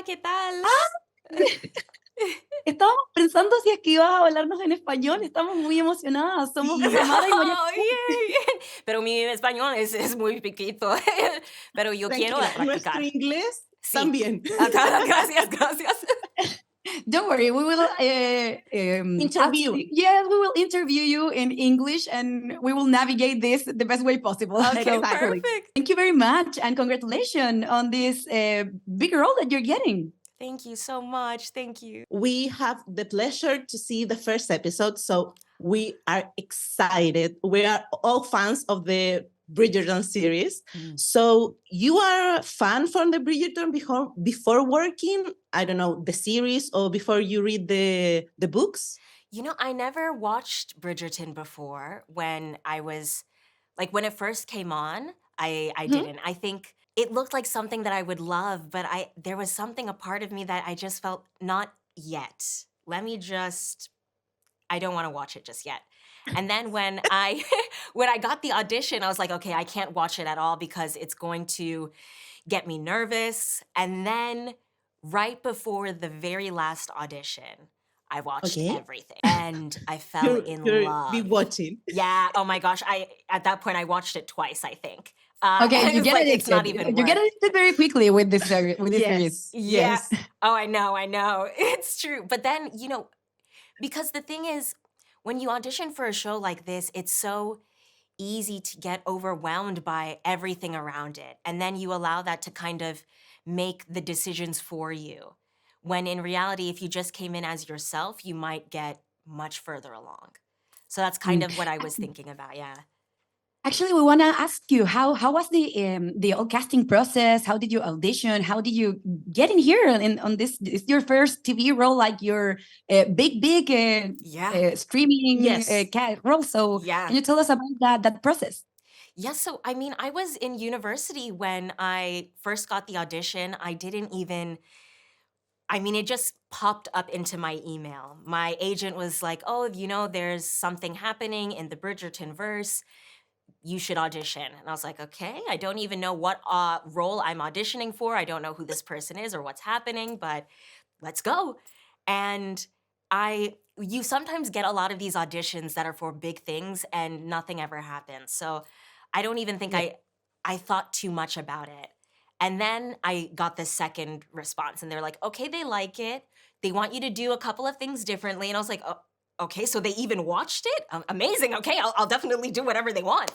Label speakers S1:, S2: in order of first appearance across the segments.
S1: ¿qué tal?
S2: Estábamos pensando si es que ibas a hablarnos en español. Estamos muy emocionadas. Somos
S3: Yeah.
S2: Samara y María.
S1: Bien. Pero mi español es muy piquito. Pero yo quiero
S3: Tranquila, nuestro
S1: practicar.
S3: inglés
S1: Sí.
S3: también.
S1: Gracias.
S2: Don't worry, we will
S3: Interview.
S2: yes, we will interview you in English, and we will navigate this the best way possible.
S1: Okay,
S2: So,
S3: Exactly.
S1: perfect.
S2: thank you very much, and congratulations on this big role that you're getting.
S1: Thank you so much. Thank you.
S3: We have the pleasure to see the first episode, so we are excited. We are all fans of the Bridgerton series. So you are a fan from the Bridgerton before working, I don't know, the series or before you read the books?
S1: You know, I never watched Bridgerton before when I was, like, when it first came on, I didn't. I think it looked like something that I would love, but there was something, a part of me that I just felt not yet. I don't want to watch it just yet. And then when I got the audition, I was like, okay, I can't watch it at all because it's going to get me nervous. And then right before the very last audition, I watched everything and I fell in love.
S3: Be watching.
S1: Yeah. Oh my gosh. At that point I watched it twice, I think.
S2: Okay, you get
S1: like,
S2: addicted.
S1: It's not even
S2: you get addicted very quickly with this series.
S3: Yes.
S1: Yeah. Oh, I know. It's true. But then, because the thing is, when you audition for a show like this, it's so easy to get overwhelmed by everything around it. And then you allow that to kind of make the decisions for you. When in reality, if you just came in as yourself, you might get much further along. So that's kind of what I was thinking about, yeah.
S2: Actually, we want to ask you how was the whole casting process? How did you audition? How did you get in here on this? It's your first TV role, like your big streaming role. So can you tell us about that process?
S1: Yeah, so I mean, I was in university when I first got the audition. It just popped up into my email. My agent was like, oh, there's something happening in the Bridgerton verse. You should audition. And I was like, okay, I don't even know what role I'm auditioning for. I don't know who this person is or what's happening, but let's go. And you sometimes get a lot of these auditions that are for big things and nothing ever happens. So I don't even think I thought too much about it. And then I got the second response and they're like, okay, they like it. They want you to do a couple of things differently. And I was like, oh, okay, so they even watched it? Amazing. Okay, I'll definitely do whatever they want.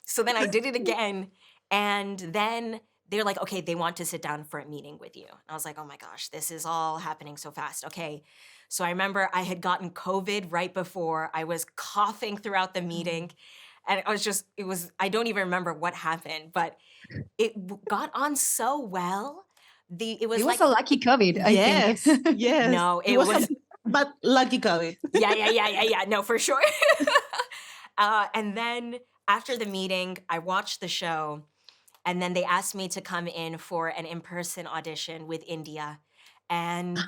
S1: So then I did it again. And then they're like, okay, they want to sit down for a meeting with you. I was like, oh my gosh, this is all happening so fast. Okay. So I remember I had gotten COVID right before. I was coughing throughout the meeting. And I don't even remember what happened, but it got on so well. It was
S2: a lucky COVID, I think.
S3: Yes.
S1: No, it was
S3: but lucky COVID.
S1: Yeah. No, for sure. And then after the meeting, I watched the show, and then they asked me to come in for an in-person audition with India. And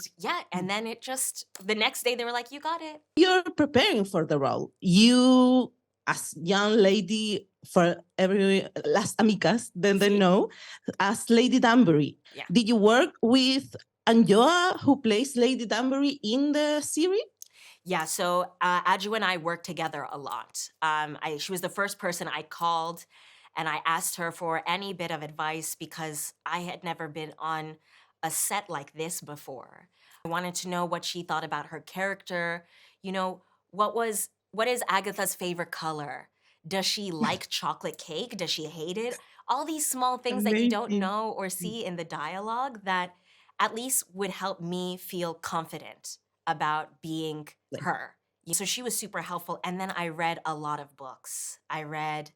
S1: and then the next day they were like, you got it.
S3: You're preparing for the role. You, as young lady, for every last Amikas, then they know, as Lady Danbury.
S1: Yeah.
S3: Did you work with Anjoa, who plays Lady Danbury in the series?
S1: Yeah, so Aju and I worked together a lot. She was the first person I called, and I asked her for any bit of advice because I had never been on a set like this before. I wanted to know what she thought about her character. What is Agatha's favorite color? Does she like chocolate cake? Does she hate it? All these small things that you don't know or see in the dialogue that at least would help me feel confident about being her. So she was super helpful. And then I read a lot of books. I read,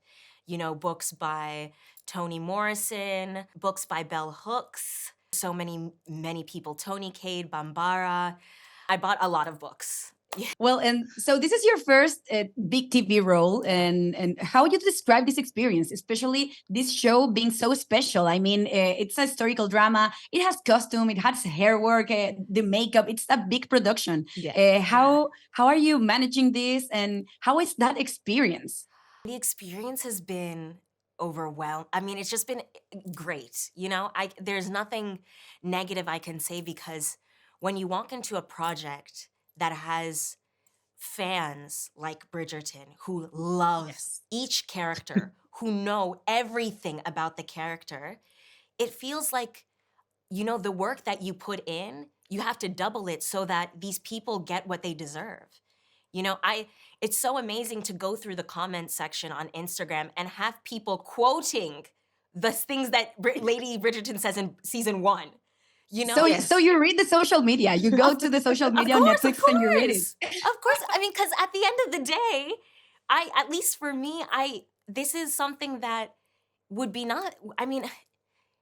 S1: books by Toni Morrison, books by Bell Hooks, so many people, Tony Cade, Bambara. I bought a lot of books.
S2: Well, and so this is your first big TV role, and how would you describe this experience, especially this show being so special? I mean, it's a historical drama. It has costume, it has hair work, the makeup. It's a big production. How are you managing this, and how is that experience?
S1: The experience has been overwhelmed. I mean, it's just been great. There's nothing negative I can say, because when you walk into a project that has fans like Bridgerton who love
S3: Yes.
S1: each character, who know everything about the character, it feels like, the work that you put in, you have to double it so that these people get what they deserve. It's so amazing to go through the comment section on Instagram and have people quoting the things that Lady Bridgerton says in season 1.
S3: Yes.
S2: So you read the social media. You go to the social media on Netflix and you read it.
S1: Of course. I mean, because at the end of the day, at least for me, this is something that would be not, I mean,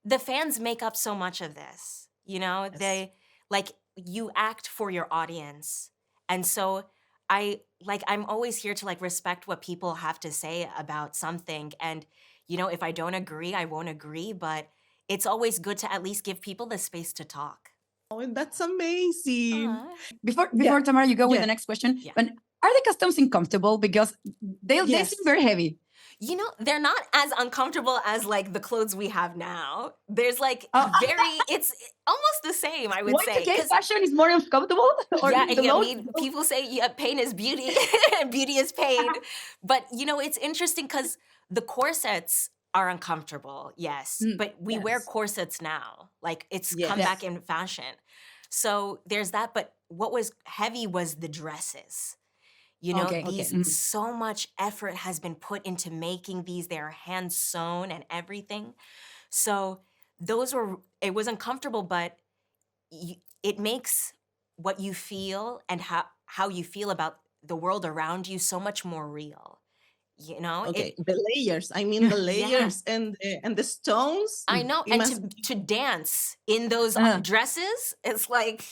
S1: the fans make up so much of this,
S3: Yes.
S1: they, like, you act for your audience. And so I'm always here to, like, respect what people have to say about something. And, if I don't agree, I won't agree, but it's always good to at least give people the space to talk.
S3: Oh, that's amazing.
S1: Aw.
S2: Before
S3: Yeah.
S2: Tamara, you go with
S3: Yeah.
S2: the next question.
S1: Yeah.
S2: But are the costumes uncomfortable? Because they
S3: Yes.
S2: seem very heavy.
S1: They're not as uncomfortable as, like, the clothes we have now. There's, like,
S2: Oh.
S1: it's almost the same, I would say.
S2: Y2K
S1: 'cause-
S2: fashion is more uncomfortable? Or
S1: yeah,
S2: the
S1: I
S2: most-
S1: mean, people say pain is beauty, and beauty is pain. But, it's interesting because the corsets are uncomfortable, yes.
S2: Mm,
S1: but we wear
S3: yes.
S1: corsets now. Like, it's
S3: Yes.
S1: come
S2: Yes.
S1: back in fashion. So there's that. But what was heavy was the dresses.
S2: Okay, okay.
S1: These
S2: Mhm.
S1: so much effort has been put into making these. They're hand sewn and everything. So it was uncomfortable, but it makes what you feel and how you feel about the world around you so much more real.
S3: Okay, the layers. I mean, the layers and the stones.
S1: I know,
S3: It
S1: and
S3: must
S1: to dance in those
S2: Uh-huh.
S1: dresses, it's like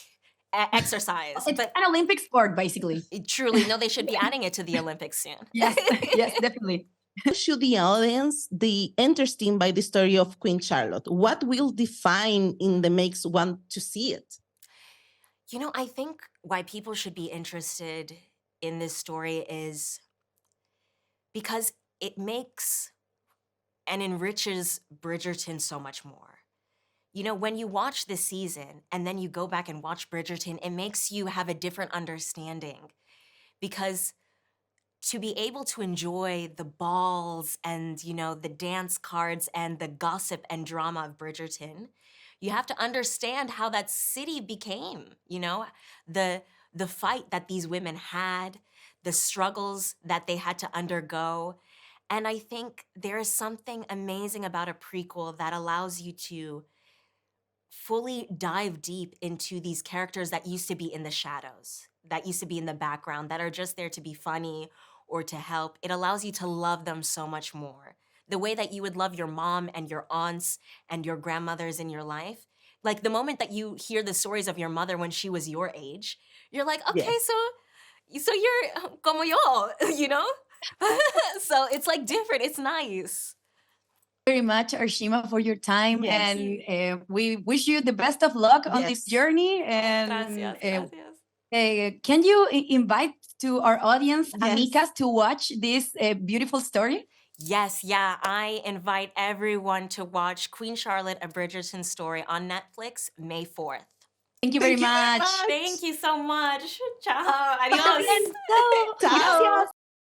S1: exercise.
S2: It's
S1: But
S2: an Olympic sport, basically.
S1: truly, no, they should be adding it to the Olympics soon.
S2: Yes, yes, definitely.
S3: show the audience the interesting by the story of Queen Charlotte. What will define in the makes want to see it?
S1: I think why people should be interested in this story is because it makes and enriches Bridgerton so much more. When you watch this season and then you go back and watch Bridgerton, it makes you have a different understanding, because to be able to enjoy the balls and, the dance cards and the gossip and drama of Bridgerton, you have to understand how that city became, the fight that these women had, the struggles that they had to undergo. And I think there is something amazing about a prequel that allows you to fully dive deep into these characters that used to be in the shadows, that used to be in the background, that are just there to be funny or to help. It allows you to love them so much more. The way that you would love your mom and your aunts and your grandmothers in your life. Like, the moment that you hear the stories of your mother when she was your age, you're like, okay,
S3: Yes.
S1: so you're como yo, So it's like different. It's nice.
S2: Very much, Arsema, for your time.
S3: Yes.
S2: And we wish you the best of luck on this
S3: Yes.
S2: journey. And
S1: Gracias.
S2: can you invite to our audience,
S3: Yes.
S2: Amikas, to watch this beautiful story?
S1: Yes, yeah. I invite everyone to watch Queen Charlotte, A Bridgerton Story on Netflix, May 4th.
S2: Thank you very
S3: Thank you very
S2: much.
S3: much.
S1: Thank you so much. Ciao. Adios.
S2: Hasta bien. Chao.
S3: Ciao.
S2: Gracias.